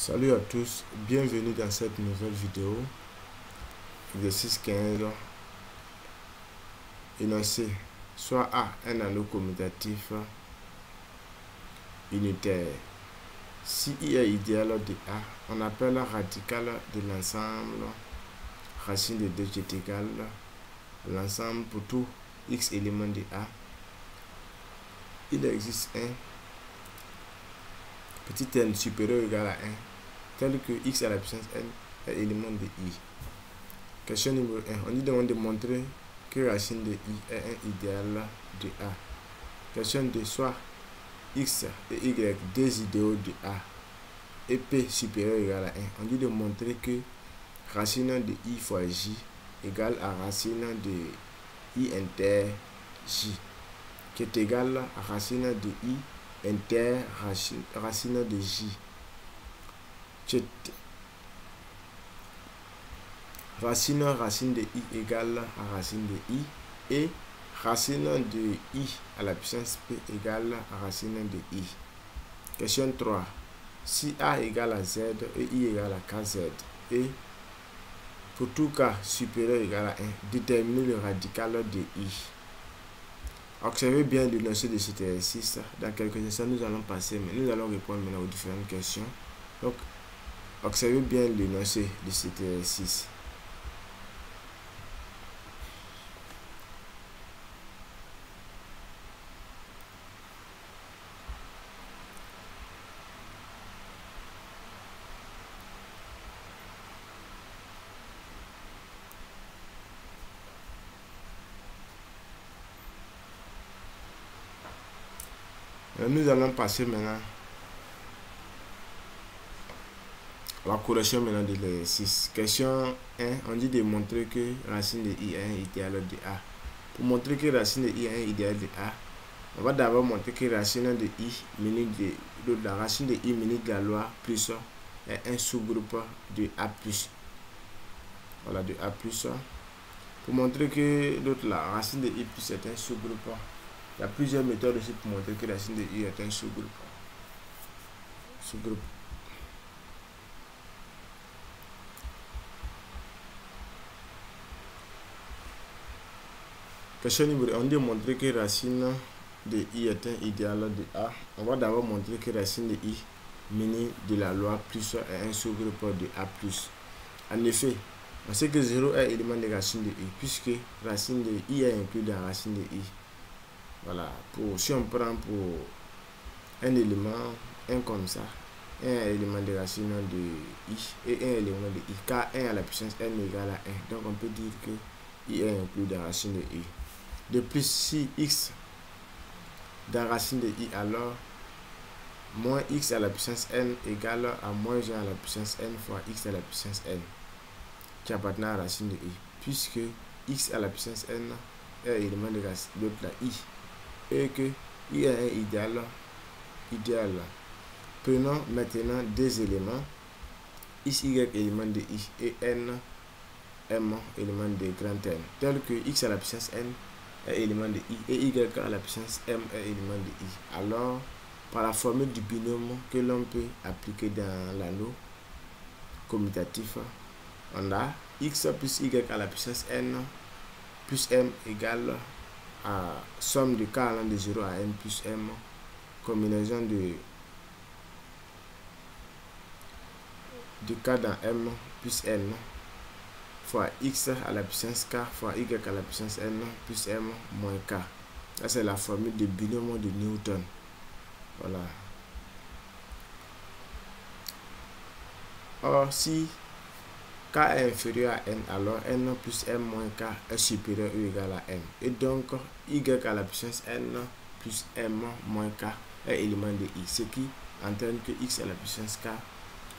Salut à tous, bienvenue dans cette nouvelle vidéo. Exercice 15. Énoncé. Soit A, un anneau commutatif unitaire. Si I est idéal de A, on appelle la radicale de l'ensemble racine de 2 qui est égale l'ensemble pour tout x éléments de A. Il existe un petit n supérieur ou égal à 1 tel que x à la puissance n est élément de I. Question numéro 1. On nous demande de montrer que racine de I est un idéal de A. Question 2. Soit x et y, deux idéaux de A, et P supérieur ou égal à 1. On dit de montrer que racine de I fois J égale à racine de I inter J, qui est égal à racine de I inter racine de J. Racine de I égale à racine de I et racine de I à la puissance P égale à racine de I. Question 3. Si A égale à Z et I égale à KZ et pour tout cas supérieur ou égal à 1, déterminez le radical de I. Observez bien l'énoncé de cet exercice. Dans quelques instants, nous allons passer, mais nous allons répondre maintenant aux différentes questions. Donc, observez bien l'énoncé de cet exercice. Nous allons passer maintenant à la correction maintenant de l'exercice. Question 1, on dit de montrer que racine de I est un idéal de A. Pour montrer que racine de I est un idéal de A, on va d'abord montrer que racine de I minus de la racine de I minus de la loi plus est un sous-groupe de A+. Voilà, de A+. Pour montrer que la racine de I plus est un sous-groupe, il y a plusieurs méthodes aussi pour montrer que la racine de I est un sous-groupe. Question numéro 1. On dit de montrer que racine de I est un idéal de A. On va d'abord montrer que racine de I mini de la loi plus est un sous-groupe de A+. En effet, on sait que 0 est élément de racine de I, puisque racine de I est inclus dans racine de I. Voilà, si on prend pour un élément, un comme ça, un élément de racine de I et un élément de I, car 1 à la puissance n égale à 1. Donc on peut dire que I est inclus dans racine de I. De plus, si x dans racine de I, alors moins x à la puissance n égale à moins 1 à la puissance n fois x à la puissance n, qui appartient à la racine de I, puisque x à la puissance n est élément de la I. Et que I est un idéal. Prenons maintenant deux éléments, x, y élément de I et n, m élément de grand N, tel que x à la puissance n est élément de I et y à la puissance m est élément de I. Alors, par la formule du binôme que l'on peut appliquer dans l'anneau commutatif, on a x plus y à la puissance n plus m égale à somme de k allant de 0 à n plus m, combinaison de k dans m plus n fois x à la puissance k fois y à la puissance n plus m moins k. Ça, c'est la formule de binôme de Newton. Voilà. Or, si k est inférieur à n, alors n plus m moins k est supérieur ou égal à m. Et donc, y à la puissance n plus m moins k est élément de I, ce qui entraîne que x à la puissance k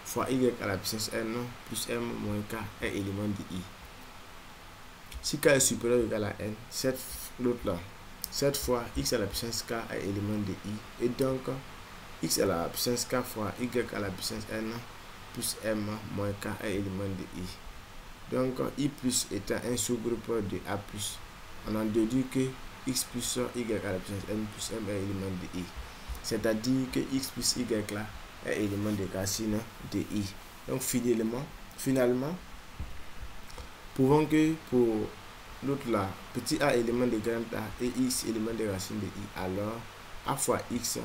fois y à la puissance n plus m moins k est élément de I. Si k est supérieur ou égal à n, cette fois x à la puissance k est élément de I. Et donc, x à la puissance k fois y à la puissance n plus m moins k est élément de I. Donc, I plus étant un sous-groupe de A+, on en déduit que x plus y à la puissance n plus m est élément de I. C'est-à-dire que x plus y là est élément de racine de i. Donc finalement, prouvons que pour l'autre là, petit a élément de grand A et x élément de racine de i, alors a fois x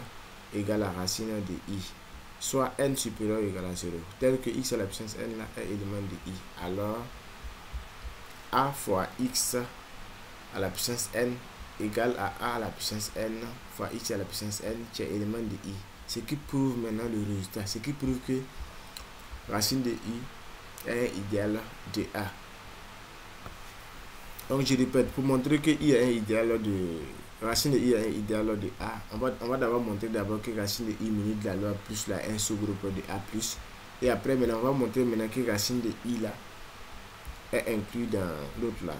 égale la racine de i, soit n supérieur ou égal à 0, tel que x à la puissance n là est élément de i, alors a fois x à la puissance n égale à a à la puissance n fois x à la puissance n qui est élément de i. Ce qui prouve maintenant le résultat, ce qui prouve que racine de i est un idéal de a. Donc je répète, pour montrer que i est un idéal de racine de i est un idéal de a, on va d'abord montrer d'abord que racine de i muni de la loi plus la 1 sous-groupe de a plus, et après maintenant on va montrer maintenant que racine de i là est inclus dans l'autre là.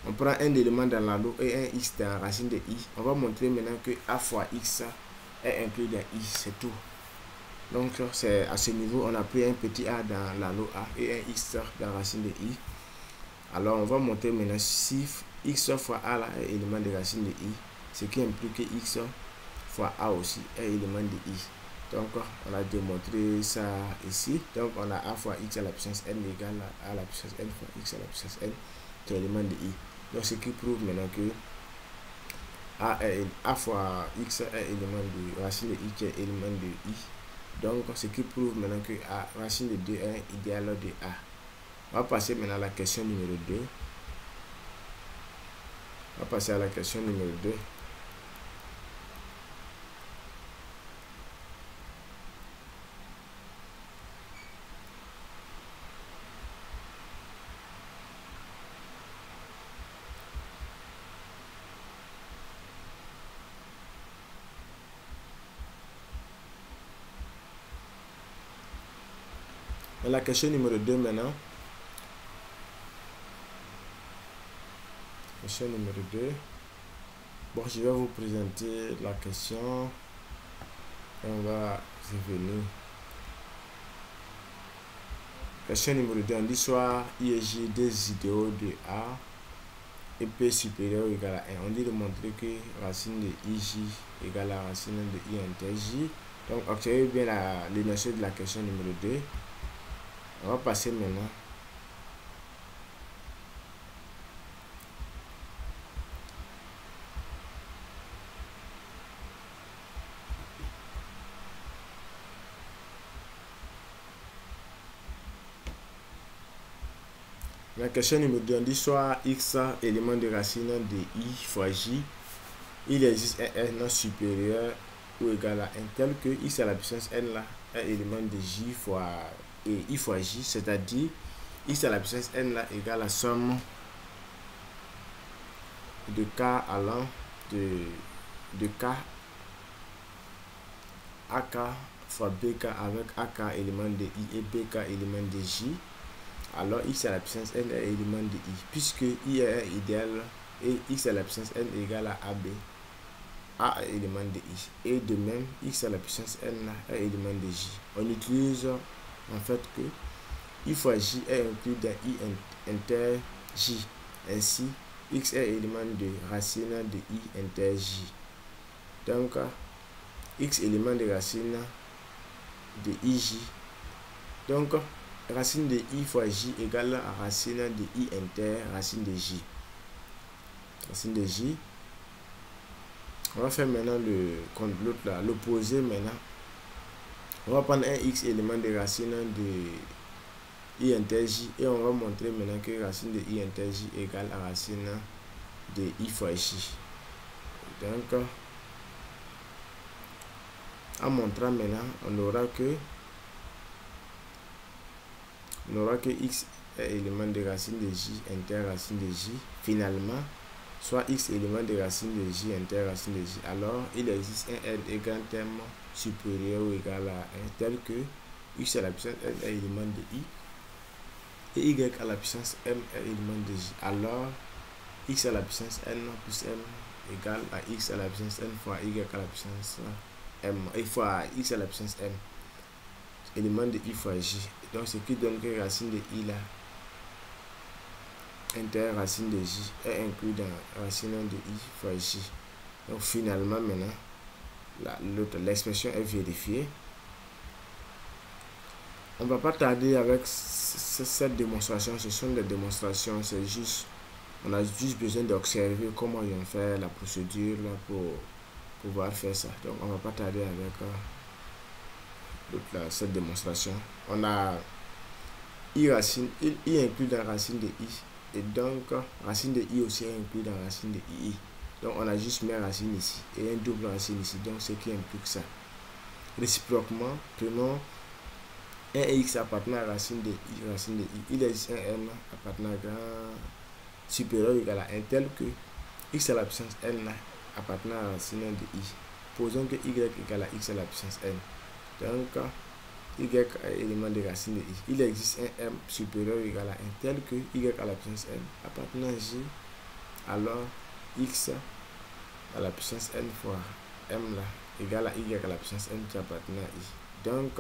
On prend un élément dans la loi et un x dans racine de i. On va montrer maintenant que a fois x est inclus dans i, c'est tout. Donc c'est à ce niveau, on a pris un petit a dans la loi a et un x dans racine de i. Alors on va montrer maintenant si x fois a là est élément de racine de i, ce qui implique que x fois a aussi est élément de i. Donc on a démontré ça ici. Donc on a a fois x à la puissance n égale à la puissance n fois x à la puissance n qui est élément de i. Donc ce qui prouve maintenant que a fois x est élément de racine de i qui est élément de i. Donc ce qui prouve maintenant que a racine de 2 est un idéal de a. On va passer maintenant à la question numéro 2. On va passer à la question numéro 2. Dans la question numéro 2 maintenant. Question numéro 2. Bon, je vais vous présenter la question et on va revenir. Question numéro 2. On dit soit I et J des idéaux de A et P supérieur ou égal à 1. On dit de montrer que racine de IJ égale à racine de I inter J. Donc, observez bien l'énoncé de la question numéro 2. On va passer maintenant la question numéro 2. On dit soit x élément de racine de i fois j, il existe un n supérieur ou égal à 1 tel que x à la puissance n là est élément de j fois et i fois j, c'est-à-dire x à la puissance n là égale la somme de k allant de k ak fois bk avec ak élément de i et bk élément de j. Alors x à la puissance n est élément de i, puisque i est un idéal et x à la puissance n égale à ab, a est élément de i, et de même x à la puissance n est élément de j. On utilise en fait que i fois j est inclus dans i inter j, ainsi x est élément de racine de i inter j. Donc x élément de racine de ij, donc racine de i fois j égale à racine de i inter racine de j. Racine de j. On va faire maintenant l'opposé maintenant. On va prendre un x élément de racine de i inter j et on va montrer maintenant que racine de i inter j égale à racine de i fois j. Donc en montrant maintenant, on aura que x est élément de racine de j inter racine de j. Finalement, soit x élément de racine de j inter racine de j. Alors, il existe un n et grand terme supérieur ou égal à 1 tel que x à la puissance n est élément de i et y à la puissance m est élément de j. Alors, x à la puissance n plus m égale à x à la puissance n fois y à la puissance m et fois x à la puissance m, élément de i fois j. Donc ce qui donne que racine de i là inter racine de j est inclus dans racine de i fois j. Donc finalement maintenant l'expression est vérifiée. On va pas tarder avec cette démonstration. Ce sont des démonstrations, c'est juste, on a juste besoin d'observer comment ils vont faire la procédure là, pour pouvoir faire ça. Donc on va pas tarder avec cette démonstration. On a i racine, i inclus dans racine de i, et donc racine de i aussi est inclus dans racine de i. Donc on a juste mis racine ici et un double racine ici, donc ce qui implique ça. Réciproquement, prenons un x appartenant à racine de i, racine de i. Il existe un n appartenant à grand supérieur ou égal à 1 tel que x à la puissance n appartenant à racine de i. Posons que y égale à x à la puissance n. Donc y est élément de racine de i. Il existe un m supérieur ou égal à 1 tel que y à la puissance n appartenant à j. Alors x à la puissance n fois m là égale à y à la puissance n qui appartient à i. Donc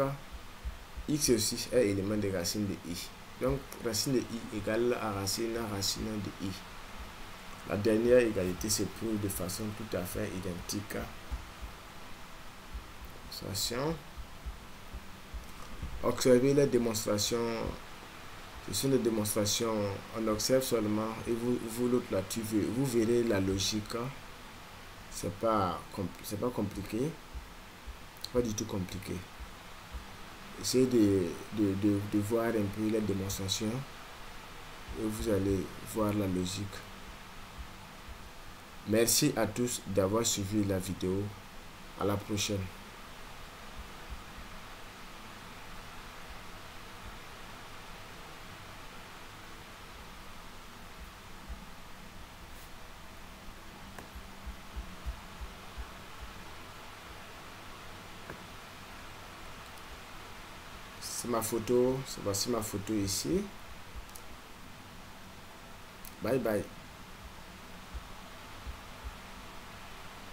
x aussi est élément de racine de i. Donc racine de i égale à racine de i. La dernière égalité se prouve de façon tout à fait identique. Observez les démonstrations. Ce sont des démonstrations. On observe seulement et vous l'autre là, vous verrez la logique. C'est pas compliqué. Pas du tout compliqué. Essayez de voir un peu les démonstrations et vous allez voir la logique. Merci à tous d'avoir suivi la vidéo. À la prochaine. C'est ma photo. Voici ma photo ici. Bye bye.